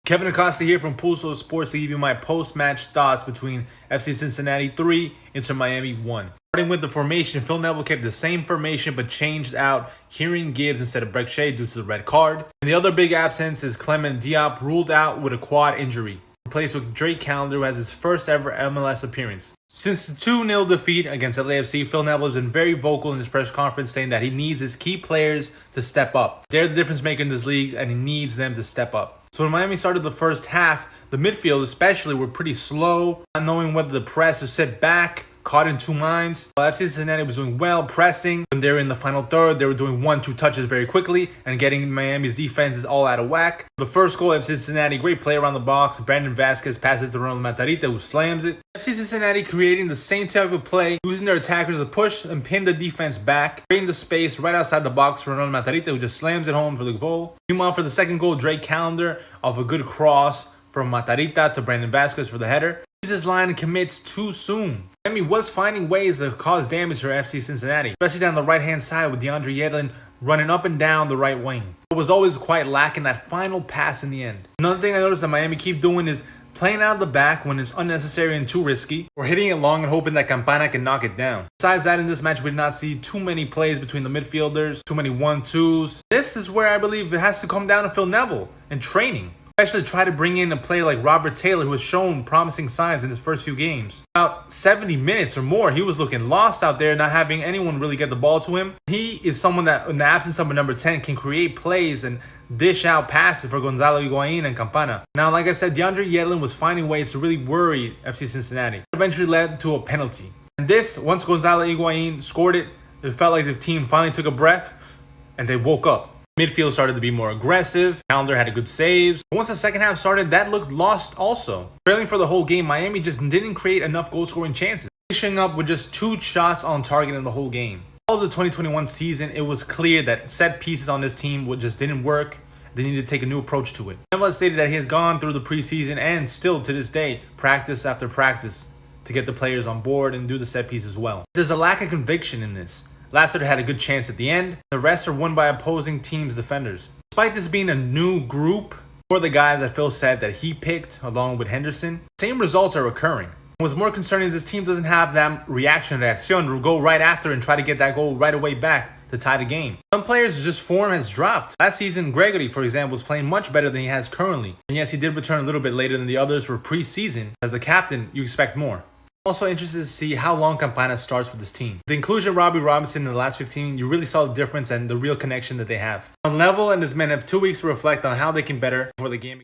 Kevin Acosta here from Pulso Sports to give you my post-match thoughts between FC Cincinnati 3, Inter Miami 1. Starting with the formation, Phil Neville kept the same formation but changed out Kieran Gibbs instead of Breck Shea due to the red card. And the other big absence is Clement Diop, ruled out with a quad injury, replaced with Drake Callender, who has his first ever MLS appearance. Since the 2-0 defeat against LAFC, Phil Neville has been very vocal in his press conference saying that he needs his key players to step up. They're the difference maker in this league and he needs them to step up. So when Miami started the first half, the midfield especially were pretty slow, not knowing whether to press or sit back, caught in two minds. While FC Cincinnati was doing well pressing, when they were in the final third, they were doing 1-2 touches very quickly and getting Miami's defenses all out of whack. The first goal, FC Cincinnati, great play around the box. Brandon Vasquez passes it to Ronald Matarrita, who slams it. FC Cincinnati creating the same type of play, using their attackers to push and pin the defense back, creating the space right outside the box for Ronald Matarrita, who just slams it home for the goal. Meanwhile, for the second goal, Drake Callender off a good cross from Matarrita to Brandon Vasquez for the header. Leaves his line and commits too soon. Miami was finding ways to cause damage for FC Cincinnati, especially down the right-hand side with DeAndre Yedlin running up and down the right wing. It was always quite lacking that final pass in the end. Another thing I noticed that Miami keep doing is playing out of the back when it's unnecessary and too risky, or hitting it long and hoping that Campana can knock it down. Besides that, in this match, we did not see too many plays between the midfielders, too many 1-2s. This is where I believe it has to come down to Phil Neville and training. Especially try to bring in a player like Robert Taylor, who has shown promising signs in his first few games. About 70 minutes or more, he was looking lost out there, not having anyone really get the ball to him. He is someone that, in the absence of a number 10, can create plays and dish out passes for Gonzalo Higuain and Campana. Now, like I said, DeAndre Yedlin was finding ways to really worry FC Cincinnati. It eventually led to a penalty. And this, once Gonzalo Higuain scored it, it felt like the team finally took a breath and they woke up. Midfield started to be more aggressive. Callender had a good saves. But once the second half started, that looked lost also. Trailing for the whole game, Miami just didn't create enough goal-scoring chances, finishing up with just 2 shots on target in the whole game. All of the 2021 season, it was clear that set pieces on this team just didn't work. They needed to take a new approach to it. Neville stated that he has gone through the preseason and still to this day, practice after practice, to get the players on board and do the set piece as well. There's a lack of conviction in this. Lassiter had a good chance at the end. The rest are won by opposing teams' defenders. Despite this being a new group, for the guys that Phil said that he picked along with Henderson, same results are occurring. What's more concerning is this team doesn't have that reaction to go right after and try to get that goal right away back to tie the game. Some players' just form has dropped. Last season, Gregory, for example, was playing much better than he has currently. And yes, he did return a little bit later than the others for preseason. As the captain, you expect more. Also interested to see how long Campana starts with this team. The inclusion of Robbie Robinson in the last 15, you really saw the difference and the real connection that they have. Neville and his men have 2 weeks to reflect on how they can better for the game.